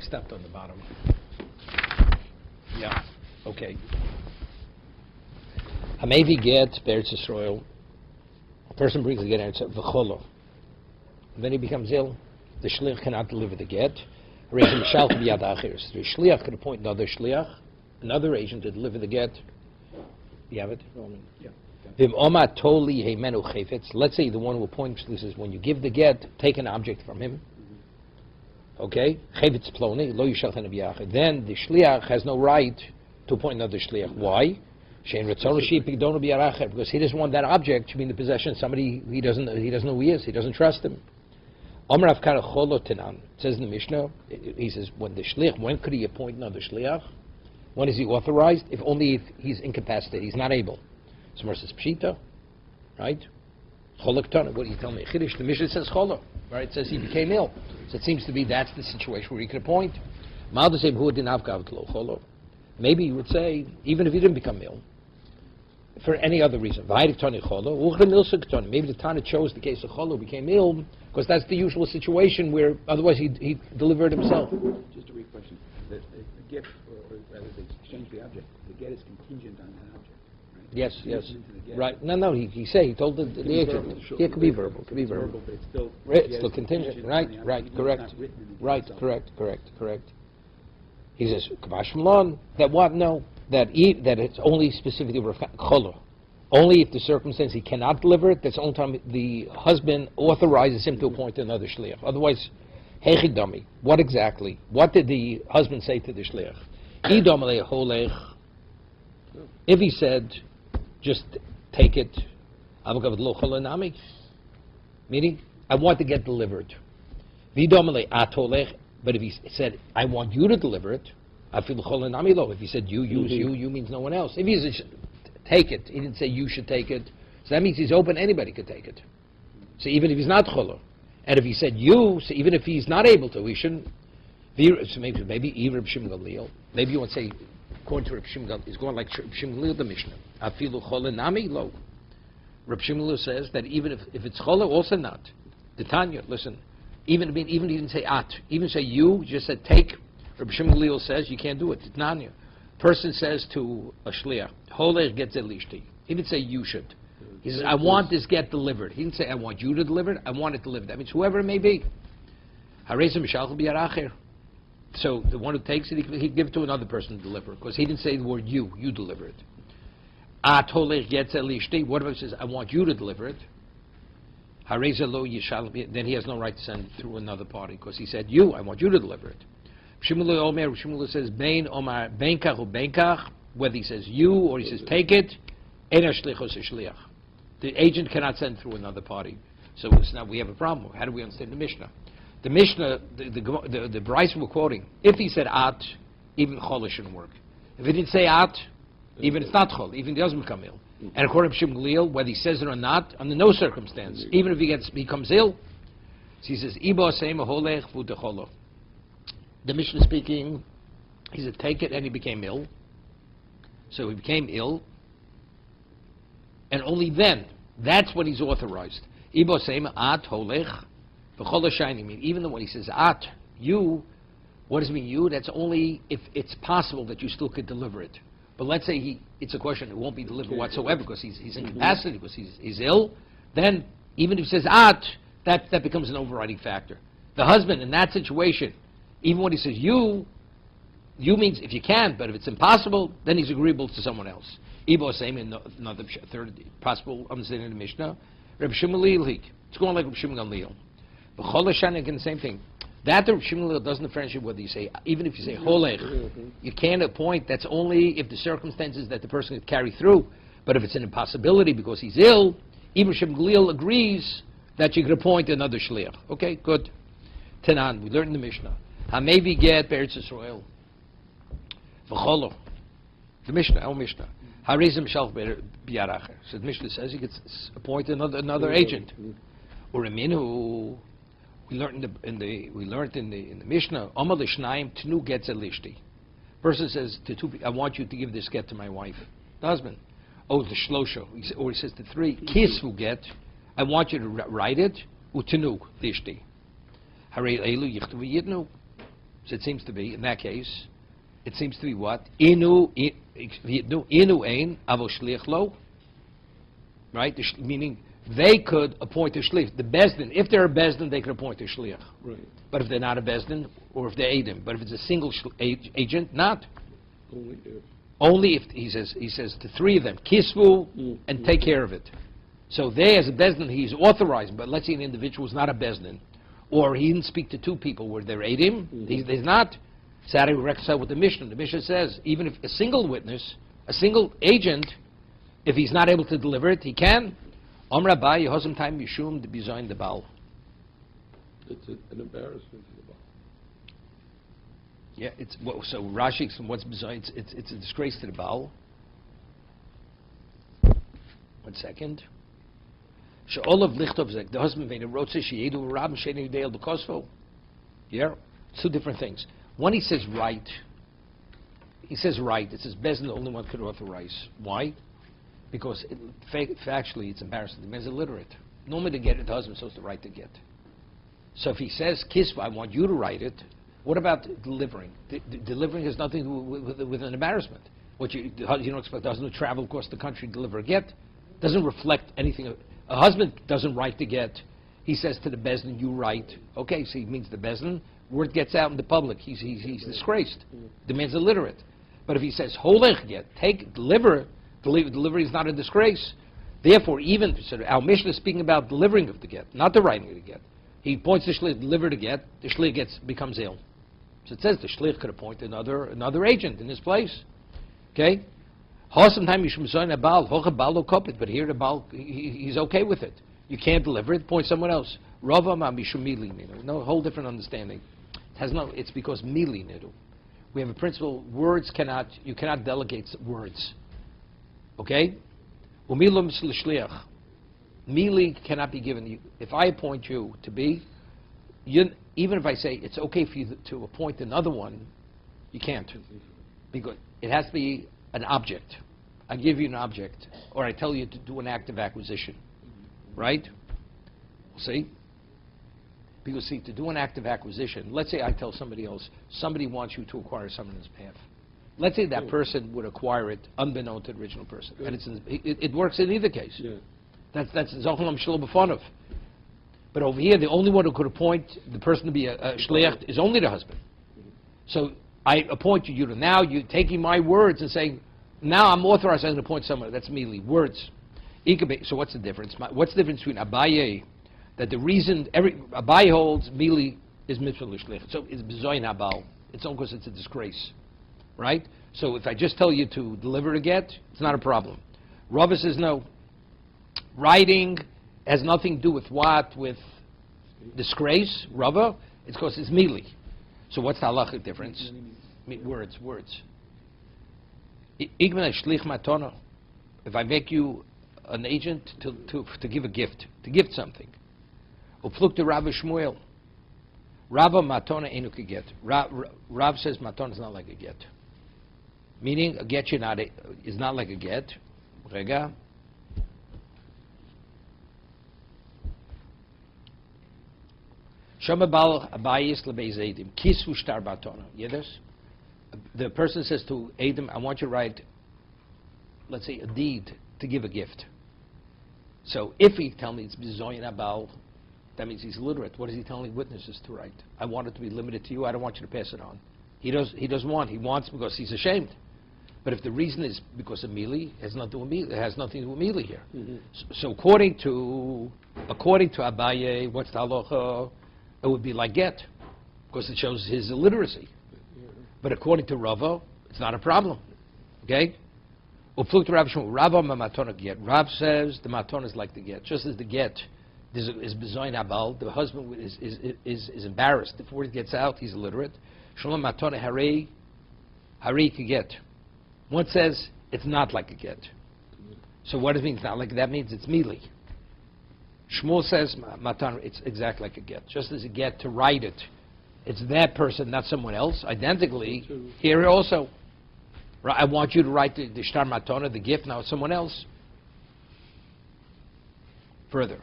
stepped on the bottom. Yeah. Okay. Hamevi get Beretz Yisrael. A person brings the get and says v'cholo. Then he becomes ill. The shliach cannot deliver the get. The shliach could appoint another shliach, another agent to deliver the get. You have it? Yeah. Let's say the one who appoints this says, when you give the get, take an object from him. Okay? Then the shliach has no right to appoint another shliach. Why? Because he doesn't want that object to be in the possession of somebody he doesn't know who he is. He doesn't trust him. It says in the Mishnah, he says, when could he appoint another shliach? When is he authorized? If he's incapacitated, he's not able. So says pshita, right? What do you tell me? Chiddush, the Mishnah says chola, right? It says he became ill. So it seems to be that's the situation where he could appoint. Maybe you would say, even if he didn't become ill, for any other reason. Maybe the Tana chose the case of chola, became ill, because that's the usual situation where otherwise he delivered himself. Just a brief question. The gift, or rather the exchange of the object, the get is contingent on that object, right? Yes. Right. No, he told the agent. Yeah, it could be verbal. But it's still... It's still contingent. Right, correct. Right, correct. He says, that what? No. That it's only specifically chola. Only if the circumstance he cannot deliver it, that's the only time the husband authorizes him to appoint another shliach. Otherwise, hechidami. What exactly? What did the husband say to the shliach? If he said, just take it, meaning, I want to get delivered. But if he said, I want you to deliver it, if he said you means no one else. If he said, take it, he didn't say you should take it, so that means he's open, anybody could take it. So even if he's not chola. And if he said you, so even if he's not able to, he shouldn't. So maybe Reb Shimon Gamliel. Maybe you want to say, according to Reb Shimon Gamliel, it's going like Reb Shimon Gamliel the Mishnah. Afilu chola nami lo. Reb Shimon Gamliel says that even if it's chola, also not. The Tanya, listen. Even he didn't say at. Even say you just said take. Reb Shimon Gamliel says you can't do it. It's Tanya. Person says to a shliach, holech gets elishti. He didn't say you should. He says, I want this get delivered. He didn't say I want you to deliver it. I want it delivered. That means whoever it may be. So the one who takes it, he'd give it to another person to deliver, because he didn't say the word you deliver it. At holech gets elishti. What if he says I want you to deliver it? Then he has no right to send it through another party, because he said I want you to deliver it. Shimula says Bein Omar Beinkach or Beinkach, whether he says you or he says take it, the agent cannot send through another party. So now we have a problem. How do we understand the Mishnah? The Mishnah, the Bryce we're quoting, if he said at, even chola shouldn't work. If he didn't say at, even it's not chola, even he doesn't become ill. And according to Shimon Gamliel, whether he says it or not, under no circumstance, even if he becomes ill, so he says Ibo Seima Holech Vutacholo. The Mishnah speaking, he said take it, and he became ill. So he became ill, and only then, that's when he's authorized. Ibo Seima At Holech V'Chol Shiny. Mean even though when he says at you, what does it mean you? That's only if it's possible that you still could deliver it. But let's say it's a question it won't be delivered whatsoever because he's incapacitated, because he's ill. Then even if he says at, that becomes an overriding factor. The husband in that situation, even when he says you means if you can, but if it's impossible, then he's agreeable to someone else. Ibo same in another third possible understanding of the Mishnah. Reb Shimon Gamliel, it's going like Reb Shimon Gamliel. But Chol Hashan again the same thing. That Reb Shimon Gamliel doesn't differentiate whether you say, even if you say holech, you can't appoint. That's only if the circumstances that the person could carry through. But if it's an impossibility because he's ill, even Reb Shimon Gamliel agrees that you could appoint another shliach. Okay, good. Tanan, we learned in the Mishnah. Hamevi get Beretz Yisrael. V'cholo. The Mishnah, our Mishnah. Harizim shalch biyaracher. So the Mishnah says he gets appointed another agent. Uriminu. We learned in the Mishnah. Amar l'shnayim tnu gets elishti. Person says to two people, I want you to give this get to my wife, the husband. Oh, the shlosho. Or he says to three, kisvu get. I want you to write it. Utenu lishti. Harei elu yichtavu yidnu. So it seems to be, in that case, it seems to be what? Inu ein avo shliach lo. Right? Meaning, they could appoint a shliach. The bezdin, if they're a bezdin, they could appoint a shliach. Right. But if they're not a bezdin, or if they're edim, but if it's a single agent, not. Only if he says to three of them, kisvu and take care of it. So they, as a bezdin, he's authorized. But let's say an individual is not a bezdin, or he didn't speak to two people where they're edim. He's not. Saturday we reconcile with the Mishnah. The Mishnah says even if a single witness, a single agent, if he's not able to deliver it, he can. Om Rabbi Yehosam time Yishum to bizoin the Baal. It's an embarrassment to the Baal. Yeah, so Rashi, what's bizoin? It's a disgrace to the Baal. 1 second. She'olav lichtov zek. The husband made a rotze sheyedu rabim she'enu deil b'kosvo. Yeah, two different things. One, he says right. He says right. It says Bezin, the only one could authorize. Why? Because factually, it's embarrassing. The man's illiterate. Normally, to get it, the husband's supposed to write the get. So if he says kisva, I want you to write it. What about delivering? Delivering has nothing to do with an embarrassment. You don't expect the husband to travel across the country to deliver a get. Doesn't reflect anything. A husband doesn't write the get. He says to the Bezin, you write. Okay, so he means the Bezin. Word gets out in the public. He's disgraced. The man's illiterate. But if he says holech get, deliver, delivery is not a disgrace. Therefore, even our Mishnah is speaking about delivering of the get, not the writing of the get. He points the shliach, deliver the get. The shliach becomes ill. So it says the shliach could appoint another agent in his place. Okay. Sometimes you should a baal, but here the baal he's okay with it. You can't deliver it. Point someone else. Rava ma mishumili. No, whole different understanding. It's because mili nidu. We have a principle: you cannot delegate words. Okay? Umilum l'shliach. Mili cannot be given. If I appoint you to be, even if I say it's okay for you to appoint another one, you can't, because it has to be an object. I give you an object, or I tell you to do an act of acquisition, right? See? Because to do an act of acquisition, let's say I tell somebody else, somebody wants you to acquire someone's behalf. Let's say that person would acquire it unbeknown to the original person, and it works in either case. Yeah. That's Zochalam Shlo B'Fonov. But over here, the only one who could appoint the person to be a shliach is only the husband. So I appoint you to now. You're taking my words and saying, now I'm authorized. I'm going to appoint someone. That's merely words. So what's the difference? What's the difference between Abaye, that the reason Abaye holds merely is mitzvah l'shliach. So it's b'zoyin habal. It's only because it's a disgrace, right? So if I just tell you to deliver a get, it's not a problem. Rava says no. Writing has nothing to do with what? With disgrace, Rava. It's because it's mili. So what's the halachic difference? Words. If I make you an agent to give a gift, to gift something. Upluk to Rav Shmuel. Rava matona enu get. Rav says matona is not like a get. Meaning a get is not like a get. Rega. Shamabal abayis lebeiz edim kisvu shtar batona. Yes. The person says to Adam, I want you to write, let's say, a deed to give a gift. So if he tell me it's bizoyin abal, that means he's illiterate. What is he telling witnesses to write? I want it to be limited to you. I don't want you to pass it on. He doesn't want. He wants because he's ashamed. But if the reason is because of mili, it has nothing to do with mili here. Mm-hmm. So according to Abaye, what's the halacha? It would be like get, because it shows his illiteracy. But according to Rava, it's not a problem. Okay? Upluk to Rav Shmuel, Rava ma matona get. Rav says the matona is like the get. Just as the get is bezoin abal, the husband is embarrassed. If word gets out, he's illiterate. Shalom matona hari ka get. One says it's not like a get. So what does it mean? It's not like that means it's mili. Shmuel says matana, it's exactly like a get. Just as a get to write it, it's that person, not someone else. Identically, here also, I want you to write the shtar matana, the gift. Now it's someone else. Further,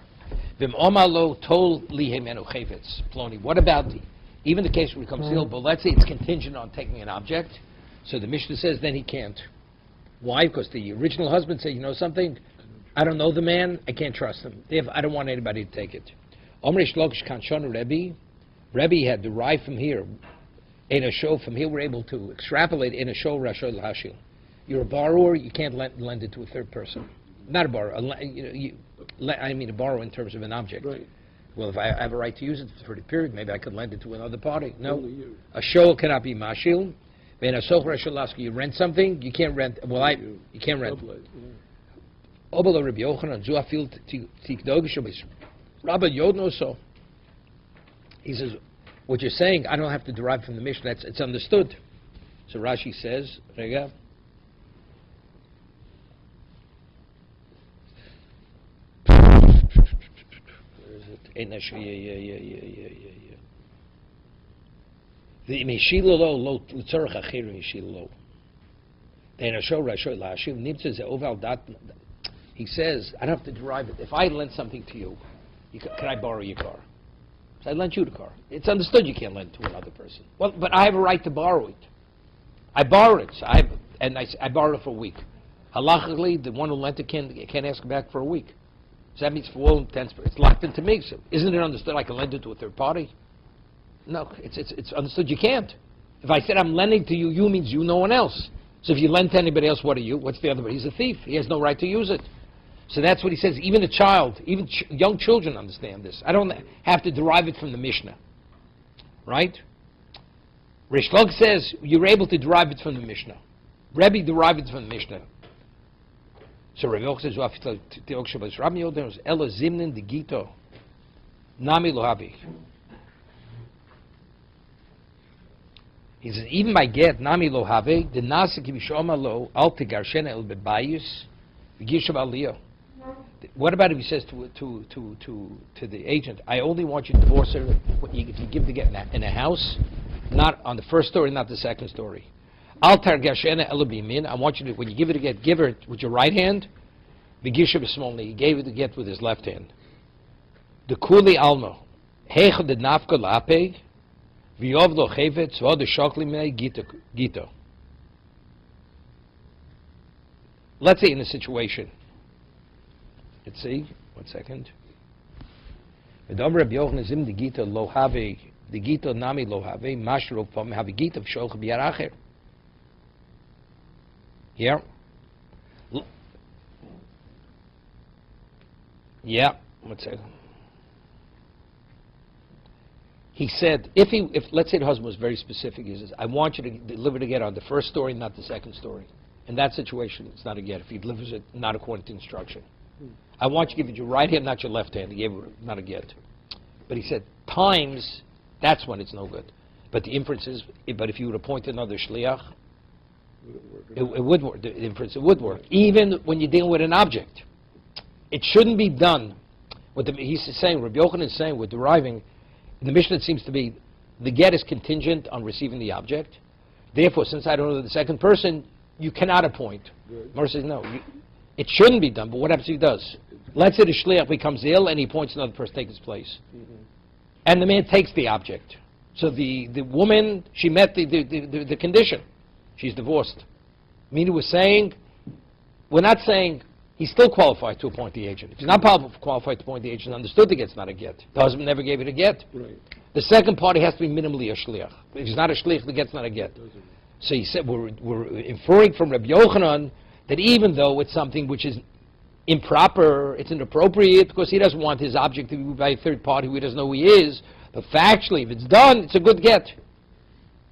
vim omalo tol lihemenu chevetz ploni. What about even the case where it becomes ill, but let's say it's contingent on taking an object, so the Mishnah says then he can't. Why? Because the original husband said, you know something, I don't know the man, I can't trust him. I don't want anybody to take it. Rebbe had derived from here, in a show, from here we're able to extrapolate in a show, Rashol Hashil. You're a borrower, you can't lend it to a third person. Not a borrower, I mean a borrower in terms of an object. Right. Well, if I have a right to use it for the period, maybe I could lend it to another party. No. Only you. A show cannot be mashil. When a soch Rashol you rent something, you can't rent, you can't rent. Obel Rabbi Yochanan, zu afil tikdogish obis. Rabbi Yodno so. He says, what you're saying, I don't have to derive from the Mishnah. It's understood. So Rashi says, Rega. Where is it? The Mishilolo lo tzorach achiru Mishilolo. Then a show Rashol Hashil nimtzah ze oval dat. He says, I don't have to derive it. If I lend something to you, can I borrow your car? So I lent you the car. It's understood you can't lend to another person. Well, but I have a right to borrow it. I borrow it. So I borrowed it for a week. Halachically, the one who lent it can't ask back for a week. So that means for all intents, it's locked into me. So isn't it understood I can lend it to a third party? No, it's understood you can't. If I said I'm lending to you, you means you, no one else. So if you lend to anybody else, what are you? What's the other one? He's a thief. He has no right to use it. So that's what he says. Even a child, even young children understand this. I don't have to derive it from the Mishnah. Right? Rish Log says you're able to derive it from the Mishnah. Rebbe derived it from the Mishnah. So Rabbi Yochanan says, Rabbi Yochanan Ella Zimnin de Gito Nami Lohabi. He says, even by get Nami Lohave, the Nasa Kibishoma Lo Al Tigarshena El Bebayus V'Gishav Aliyah. What about if he says to the agent, I only want you to divorce her if you give the get in a house, not on the first story, not the second story. Altar gashena elabimin. I want you to, when you give it a get, give her with your right hand. V'gishav smolni. He gave it the get with his left hand. The kuli almo. Heichad de nafka laapeg. V'yov lo chevet. Tzva de shokli mei gito. Let's say in a situation. Let's see. 1 second. V'dom Rabbi Yochanan zim de gito lo have. De gito nami lo have. Mashro pom have gito v'sholch b'yar acher. Here. Yeah. 1 second. He said, if let's say the husband was very specific, he says, I want you to deliver the get on the first story, not the second story. In that situation, it's not a get. If he delivers it not according to instruction. I want you to give it your right hand, not your left hand. He gave it not a get. But he said, times, that's when it's no good. But the inference is, but if you would appoint another shliach, it would work. The inference, it would work. Even when you're dealing with an object. It shouldn't be done. He's saying, Rabbi Yochanan is saying, we're deriving, the Mishnah seems to be, the get is contingent on receiving the object. Therefore, since I don't know the second person, you cannot appoint. Mor says, no, it shouldn't be done, but what happens if he does? Let's say the shliach becomes ill and he appoints another person to take his place. And the man takes the object. So the woman, she met the condition. She's divorced. Meaning we're saying, we're not saying he's still qualified to appoint the agent. If he's not qualified to appoint the agent, understood the get's not a get. The husband never gave it a get. Right. The second party has to be minimally a shliach. If he's not a shliach, the get's not a get. So he said, we're inferring from Rabbi Yochanan that even though it's something which is improper, it's inappropriate, because he doesn't want his object to be by a third party who he doesn't know who he is, but factually, if it's done, it's a good get.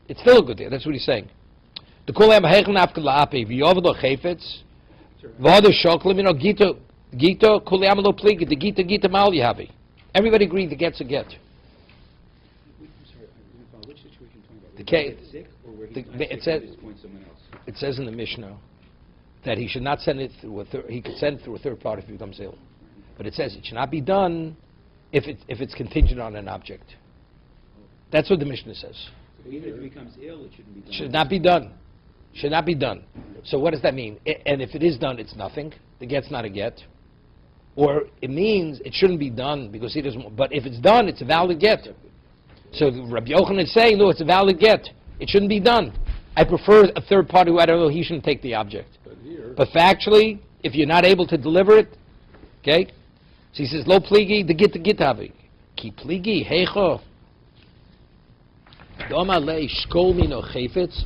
It's still a good get. That's what he's saying. The kulam heichen afkel laape v'yovdo chayfetz v'ado shoklim gito kulam lo pligi the gita mal yahavi. Everybody agreed the get's a get. I'm sorry, which situation are you talking about? The case. Sick, or where It says. Someone else? It says in the Mishnah that he should not send it through he could send it through a third party if he becomes ill, but it says it should not be done if it's contingent on an object. That's what the Mishnah says. So even if he becomes ill, it shouldn't be done. Should not be done. Should not be done. So what does that mean? And if it is done, it's nothing. The get's not a get. Or it means it shouldn't be done because he doesn't. But if it's done, it's a valid get. So Rabbi Yochanan is saying, no, it's a valid get. It shouldn't be done. I prefer a third party who I don't know, he shouldn't take the object. But factually, if you're not able to deliver it, okay? So he says, lo pligi, the git havi. Ki pligi, heicho. Doma le shkol mino chayfetz,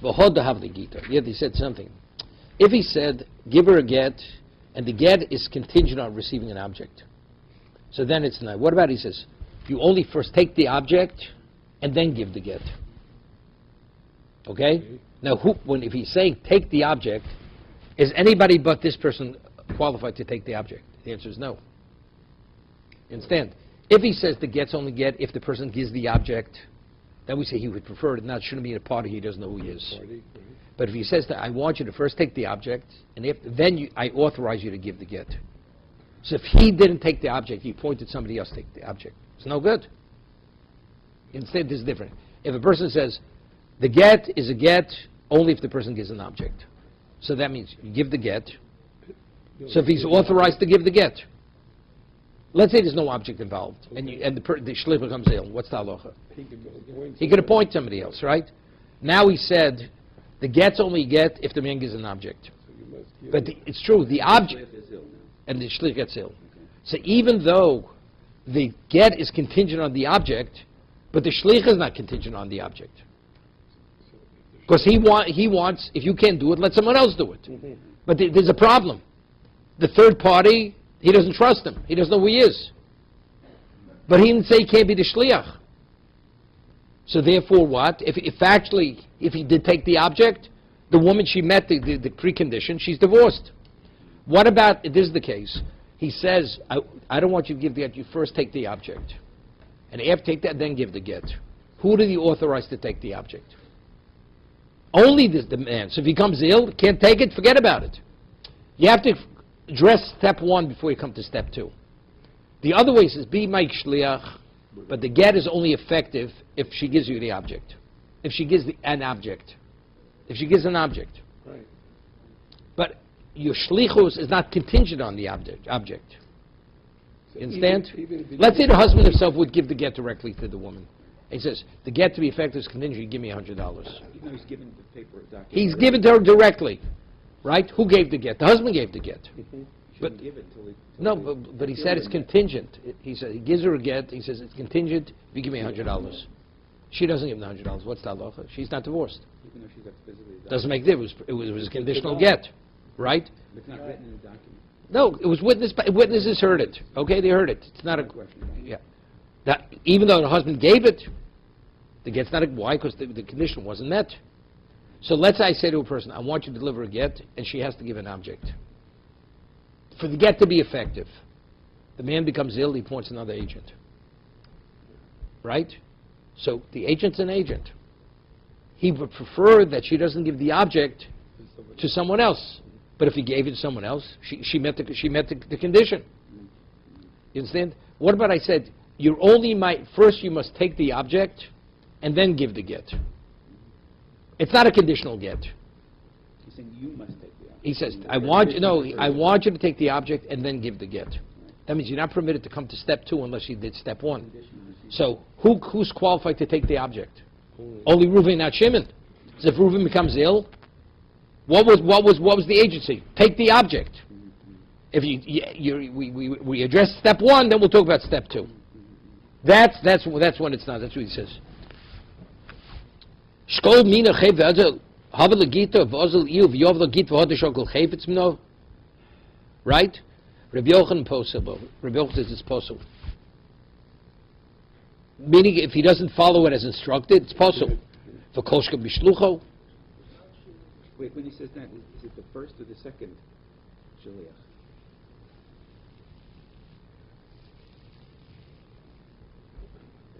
v'hod hav the gita. Yet he said something. If he said, give her a get, and the get is contingent on receiving an object, so then it's not. What about, he says, you only first take the object, and then give the get. Okay? Now, if he's saying take the object, is anybody but this person qualified to take the object? The answer is no. You understand? If he says the get's only get if the person gives the object, then we say he would prefer it. Not shouldn't be in a party he doesn't know who he is. But if he says that I want you to first take the object, and then I authorize you to give the get. So if he didn't take the object, he appointed somebody else to take the object. It's no good. Instead, this is different. If a person says the get is a get only if the person gives an object. So that means you give the get. So if he's authorized to give the get, let's say there's no object involved, and the shlich becomes ill. What's the halacha? He could appoint somebody else, right? Now he said the get's only get if the man gives an object. But it's true, the object, and the shlich gets ill. So even though the get is contingent on the object, but the shlich is not contingent on the object. Because he wants, if you can't do it, let someone else do it. But there's a problem. The third party, he doesn't trust him. He doesn't know who he is. But he didn't say he can't be the shliach. So therefore what? If he did take the object, the woman, she met the precondition, she's divorced. What about, if this is the case, he says, I don't want you to give the get, you first take the object. And after take that, then give the get. Who did he authorize to take the object? Only the man. So if he comes ill, can't take it, forget about it. You have to address step one before you come to step two. The other way says, be my shliach, but the get is only effective if she gives you the object. If she gives an object. If she gives an object. Right. But your shlichus is not contingent on the object. You understand? Let's say the husband himself would give the get directly to the woman. He says, the get to be effective is contingent, you give me $100. Even though he's given the paper document. He's given to her directly. Right? Who gave the get? The husband gave the get. But give it till No, but he said it's contingent. He said he gives her a get. He says it's contingent. If you give me $100, she doesn't give him the $100. What's the halacha? She's not divorced. even though she's got physically adopted. Doesn't make difference. It was a conditional get, right? It's not written in the document. No, it was witnessed. Witnesses heard it. Okay, they heard it. It's not a question. yeah. That even though the husband gave it, the get's not a why? Because the condition wasn't met. So let's say I say to a person, I want you to deliver a get, and she has to give an object. For the get to be effective, the man becomes ill, he appoints another agent. Right? So the agent's an agent. He would prefer that she doesn't give the object to someone else. But if he gave it to someone else, she met the condition. You understand? What about I said, first you must take the object and then give the get. It's not a conditional get. He's saying you must take the object. He says, I want you to take the object and then give the get. That means you're not permitted to come to step 2 unless you did step 1. So who's qualified to take the object? Only Reuven, not Shimon. So if Reuven becomes ill, what was the agency? Take the object. If we address step 1, then we'll talk about step 2. That's when it's not. That's what he says. Shkol mina chayv havel gita v'ozel iu v'yov l'git v'hod shokol chayvetz mino. Right? Rabbi Yochanan possible. Rabbi Yochanan says it's possible. Meaning, if he doesn't follow it as instructed, it's possible. For koshka b'shlucho. Wait, when he says that, is it the first or the second shaliach?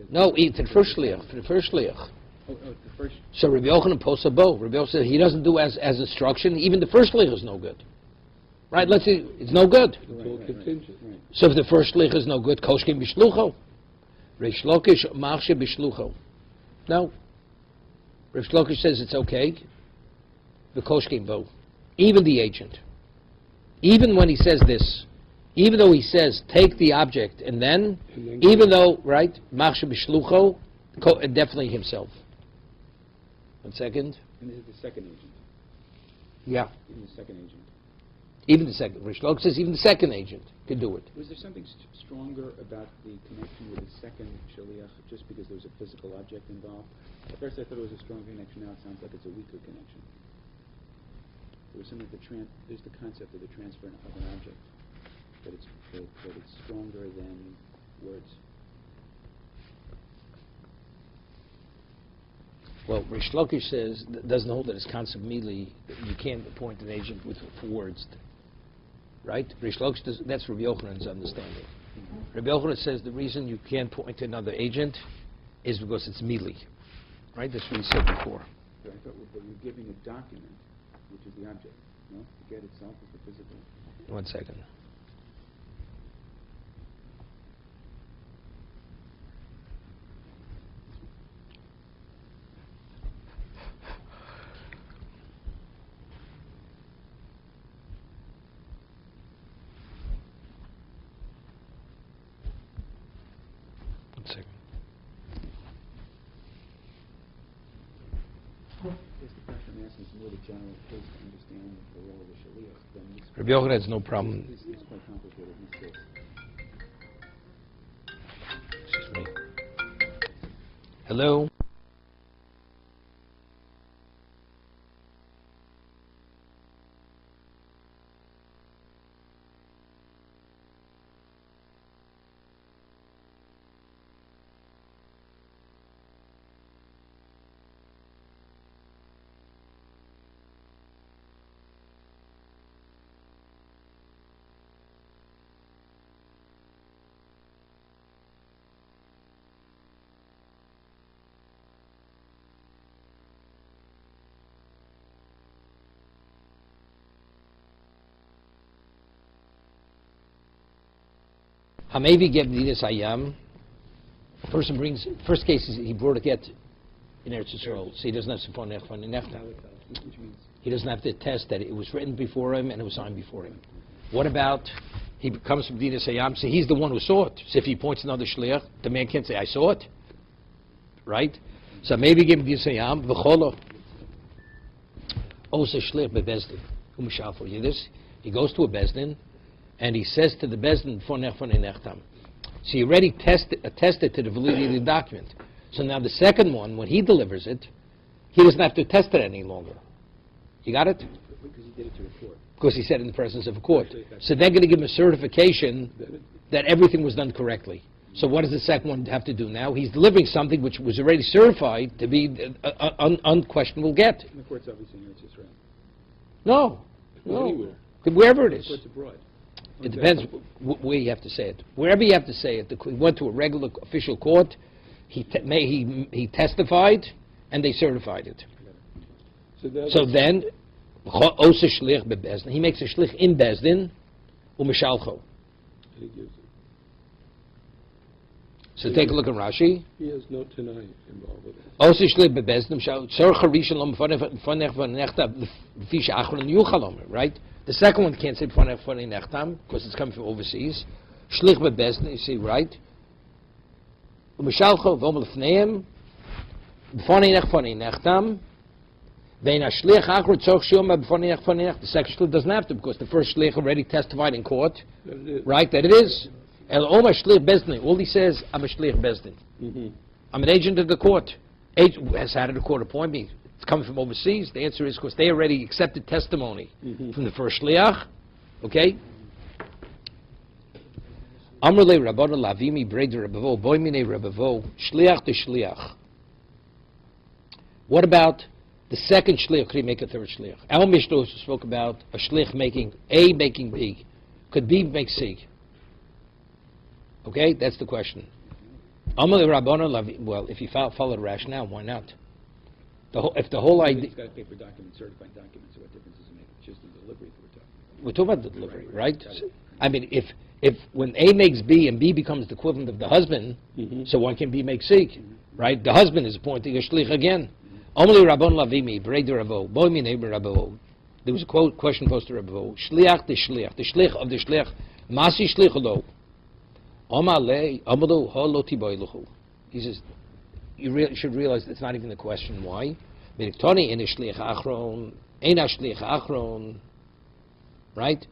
No, it's the first shliach. The first shliach. Oh, the first. So Rabbi Yochanan posabo. Rabbi Yochanan said he doesn't do as instruction. Even the first shliach is no good. Right? Let's see, it's no good. It's all contingent. Right. So if the first shliach is no good, koshka b'shlucho. Reish Lakish machshe b'shlucho. No. Reish Lakish says it's okay. The koshkim bo. Even the agent. Even when he says this, even though he says take the object and then even though, right, machshav b'shlucho, definitely himself. 1 second. And this is the second agent. Yeah. Even the second agent. Even the second. Rish Lakish says even the second agent could do it. Was there something stronger about the connection with the second shaliach just because there was a physical object involved? At first I thought it was a strong connection. Now it sounds like it's a weaker connection. There was something there's the concept of the transfer of an object, that it's stronger than words. Well, Rish Lakish says doesn't hold that his concept immediately. You can't appoint an agent for words, right? Rish Lakish does, that's Rabbi Yochanan's understanding. Rabbi Yochanan says the reason you can't point to another agent is because it's mealy, right? That's what he said before. But I thought that you're giving a document, which is the object. No, the get itself is the physical. 1 second. The question I'm asking is more the general case to understand the role of the shaliach. Then Rabbi Yochanan has no problem. It's quite complicated in this case. Excuse me. Hello? Hamevi get Medinus Hayam. Person brings, first case is he brought a get in Eretz Yisrael, so he doesn't have to phone Nechta. Which means He doesn't have to attest that it was written before him and it was signed before him. What about, he comes from Medinus Hayam, so he's the one who saw it. So if he points another shliach, the man can't say, I saw it. Right? So maybe give Medinus Hayam, v'cholo. Osa shliach bebezdin. Umishal for you this. He goes to a bezdin, and he says to the bezdin, so he already attested to the validity of the document. So now the second one, when he delivers it, he doesn't have to attest it any longer. You got it? because he did it to the court. Because he said in the presence of a court. So they're going to give him a certification that everything was done correctly. So what does the second one have to do now? He's delivering something which was already certified to be unquestionable get. And the court's obviously in Eretz Yisrael. No. Anywhere. Wherever it The is. court's abroad. It depends where you have to say it. Wherever you have to say it. He went to a regular official court, he testified, and they certified it. So then, he makes a shlich in Bezdin, u'mishalcho. He gives it. So take a look at Rashi. He has no tenai involved with it. Osa shlich bebezdin, tzorcha rishon lo mfanech v'nechta l'fi she'achron yuchalom, right? The second one can't say b'fanech v'nechtam, because it's coming from overseas. Shlich bebezdin, you see, right? U'mishalcho v'om l'fneim, b'fanech v'nechtam, the second shlich doesn't have to, because the first shlich already testified in court, right, that it is. All he says, I'm a shlich bezdin. I'm an agent of the court. Has had the court appoint me. It's coming from overseas. The answer is because they already accepted testimony from the first shliach. Okay? Amrle Rabbana Lavimi Breder Rabavo Boimine Rabavo Shliach to Shliach. What about the second shliach? Could he make a third shliach? Our Mishnah spoke about a shliach making A making B. Could B make C? Okay, that's the question. Well, if you follow the rationale, why not? If the whole idea... He's got a paper document, certified document, so what difference does it make? It's just the delivery that we're talking about the delivery, right? I mean, if when A makes B and B becomes the equivalent of the husband, so why can't B make C? Right? The husband is appointing a shlich again. There was a question posed to Rabbo. Shliach the shliach. The shlich of the shliach Masi shlicholo. Omale amadu haloti boiluchu. He says, should realize it's not even the question why. Miriktoni in shliach achron, ein shliach achron. Right?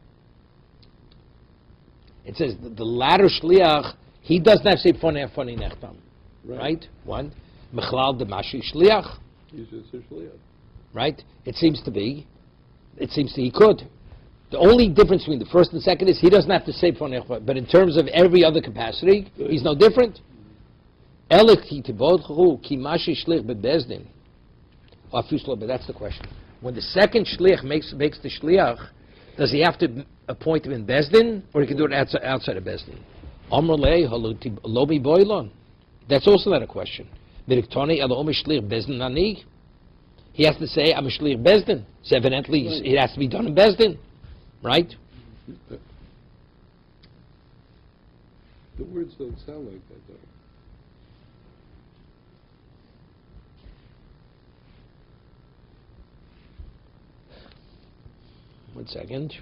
It says the latter shliach, he does not say funny nechtam. Right? One. Mechlal de mashi shliach. He's just a shliach. Right? It seems he could. The only difference between the first and second is he doesn't have to say funny nechtam. But in terms of every other capacity, he's no different. Elik ki tibodchu ki mashi shliach bebezdin. But that's the question. When the second shliach makes the shliach, does he have to appoint him in Bezdin, or he can do it outside of Bezdin? Amrlei haluti lomi boilon. That's also not a question. Miriktoni elo shliach Bezdin ani. He has to say, I'm a shliach Bezdin. So evidently, it has to be done in Bezdin, right? The words don't sound like that, though. 1 second.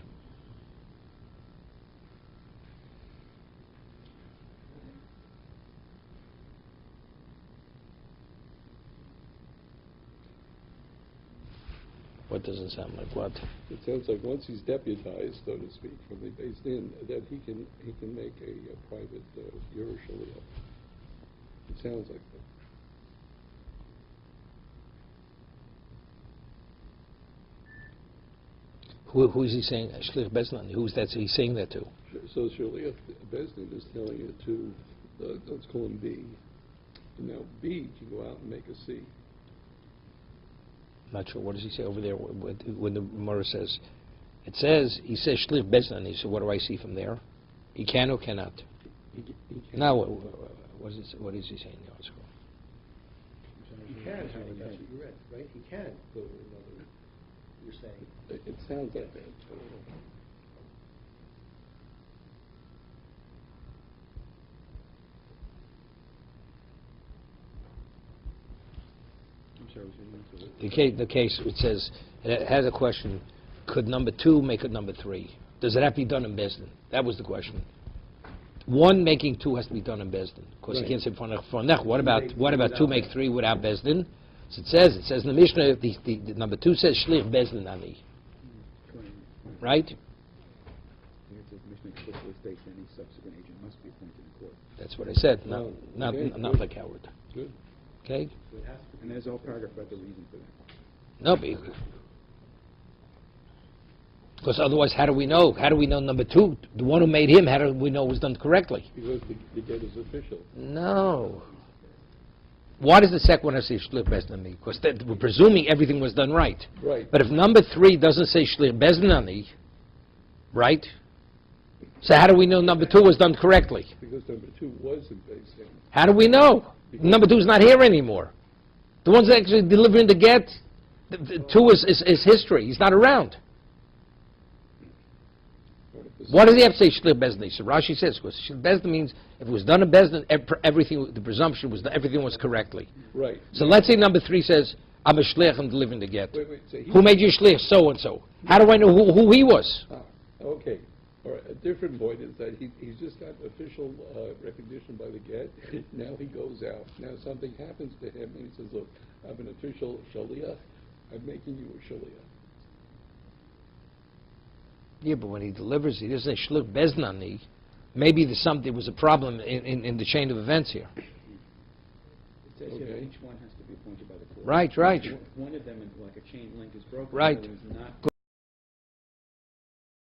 What doesn't sound like what? It sounds like once he's deputized, so to speak, from the Beis Din, that he can make a private Yerushalayim. It sounds like that. Who is he saying? Shliach Bezdin. Who's that? He's saying that to? So Shliach Bezdin is telling it to, let's call him B. And now B can go out and make a C. Not sure. What does he say over there when the Gemara says? It says, he says Shliach Bezdin. So what do I see from there? He can or cannot? He can. Now, what is he saying in the article? He can, that's what you read, right? He can go to another, you're saying. It sounds like that. I'm sorry, was it The case, it says, it has a question, could number 2 make it number 3? Does it have to be done in Bezdin? That was the question. 1 making 2 has to be done in Bezdin. Of course, you can't say Fonech. What about 2 make 3 without Bezdin? So it says in the Mishnah, the number 2 says Shliach Bezdin Ani. Right? It says Mishnah explicitly states any subsequent agent must be appointed in court. That's what I said. Okay, Not good. like Howard. Good. Okay? And there's a whole paragraph about the reason for that. No, because otherwise, how do we know? How do we know number 2, the one who made him? How do we know it was done correctly? Because the get is official. No. Why does the second one have to say Shliach Bezdin Ani? Because we're presuming everything was done right. Right. But if number 3 doesn't say Shliach Bezdin Ani, right? So how do we know number 2 was done correctly? Because number 2 was in Beis Din. How do we know? Number 2 is not here anymore. The one's actually delivering the get, the 2 is history. He's not around. Why does he have to say Shliach Bezdin Ani? So Rashi says, because Shliach Bezdin means if it was done in Bezdin, everything, the presumption was that everything was correctly. Right. So let's say number 3 says, I'm a shliach, I'm delivering the get. Wait, so Who made you shliach? So-and-so. How do I know who he was? Okay. All right. A different point is that he's just got official recognition by the get. Now he goes out. Now something happens to him, and he says, look, I'm an official shaliach. I'm making you a shaliach. Yeah, but when he delivers, he doesn't say shliach Bezdin Ani. Maybe there was a problem in the chain of events here. It says here that each one has to be appointed by the court. Right. One of them, like a chain link, is broken. Right. The other is not.